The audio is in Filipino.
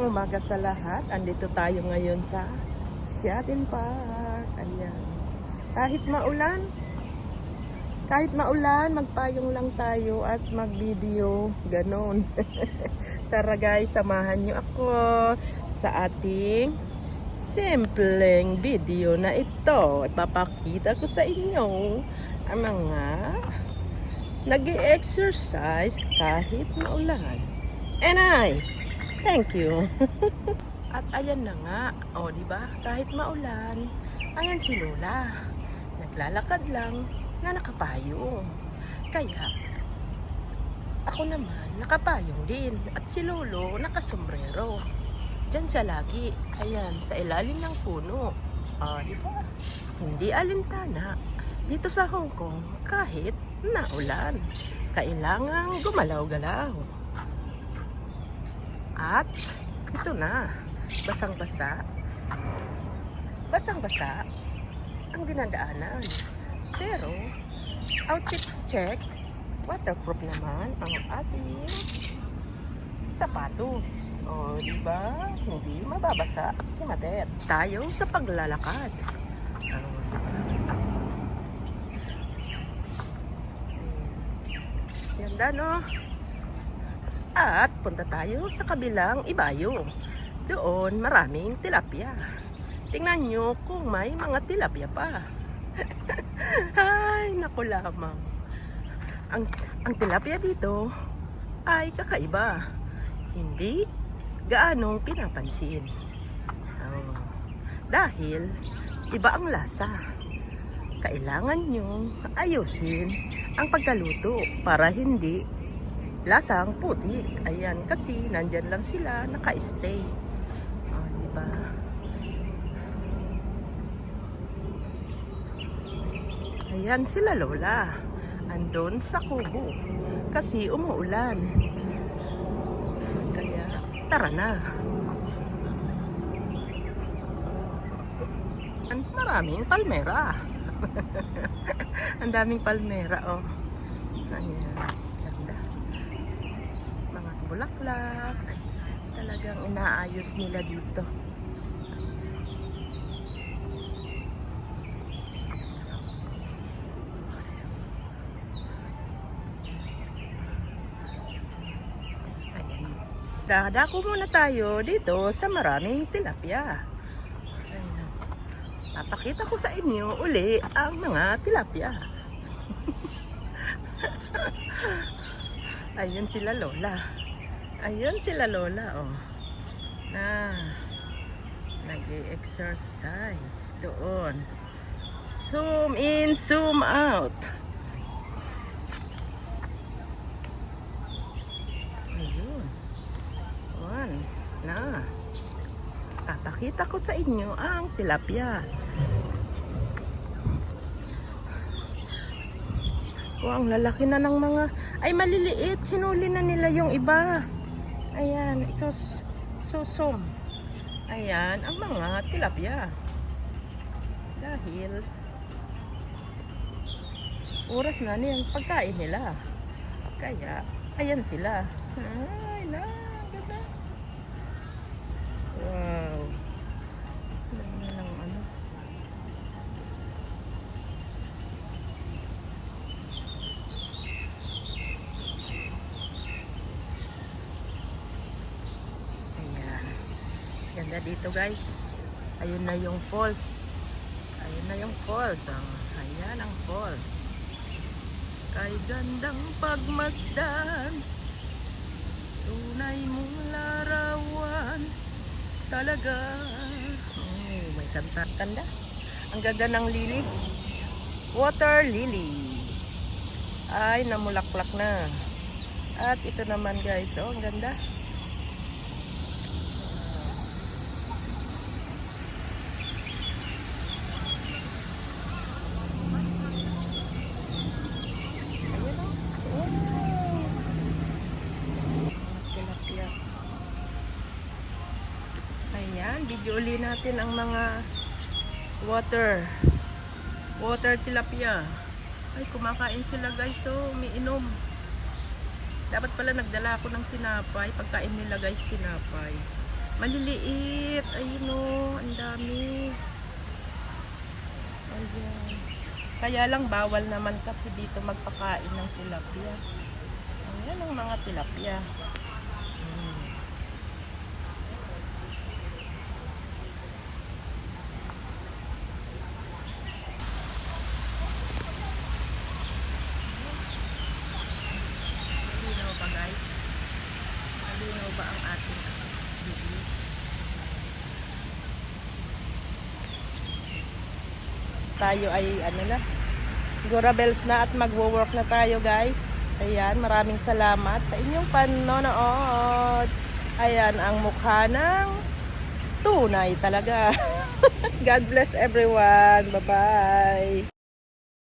Magandang umaga sa lahat. Andito tayo ngayon sa Siatin Park. Ayan. Kahit maulan, magpayong lang tayo at mag-video. Ganon. Tara guys, samahan nyo ako sa ating simpleng video na ito. Ipapakita ko sa inyo ang mga nag-exercise kahit maulan. And thank you. At ayan na nga, di ba? Kahit maulan, ayan si Lola. Naglalakad lang na nakapayong. Kaya ako naman nakapayong din at si Lolo nakasombrero. Diyan siya lagi. Ayan, sa ilalim ng puno. Di ba? Hindi alintana. Dito sa Hong Kong, kahit naulan, kailangang gumalaw-galaw. At ito na, basang-basa ang dinadaanan. Pero outfit check, waterproof naman ang ating sapatos. Diba? Hindi mababasa si Matet. Tayo sa paglalakad. Ganda, no? At punta tayo sa kabilang ibayo. Doon maraming tilapia. Tingnan nyo kung may mga tilapia pa. Ay, naku lamang. Ang tilapia dito ay kakaiba. Hindi gaanong pinapansin. Dahil iba ang lasa. Kailangan nyo ayusin ang pagkaluto para hindi lasang putik. Ayan, kasi nandyan lang sila naka-stay. Diba? Ayan sila Lola. Andun sa kubo. Kasi umuulan. Kaya tara na. Maraming palmera. Ang daming palmera, Ayan. Bulaklak. Talagang inaayos nila dito. Ayan. Dadako muna tayo dito sa maraming tilapia. Ayan. Papakita ko sa inyo uli ang mga tilapia. Ayun sila Lola. Ayun sila Lola, nag-exercise doon. Zoom in, zoom out. Ayun. One na. Papakita ko sa inyo ang tilapia. Ang lalaki na ng mga, ay maliliit. Sinuli na nila yung iba. Ayan, susum. Ayan, ang mga tilapia. Dahil oras na niyan pagkain nila. Kaya, ayan sila. Ay, ganda. Wow. Ganda ng ano. Ganda dito guys. Ayun na yung falls. Ayun na yung falls. Ayan ang falls. Kay gandang pagmasdan, tunay mong larawan talaga. May kanta. Ang ganda ng lily. Water lily. Ay, namulaklak na. At ito naman guys, ang ganda. Ayan, video uli natin ang mga water tilapia. Ay, kumakain sila guys, umiinom. Dapat pala nagdala ako ng tinapay. Pagkain nila guys, tinapay. Maliliit. Ayun o, ang dami. Ayan. Kaya lang bawal naman kasi dito magpakain ng tilapia. Ayan ang mga tilapia. Malinaw ba guys? Malinaw ba ang ating video? Tayo ay ano na, Gorabels na at magwo-work na tayo guys. Ayan, maraming salamat sa inyong panonood. Ayan ang mukha ng tunay talaga. God bless everyone. Bye-bye.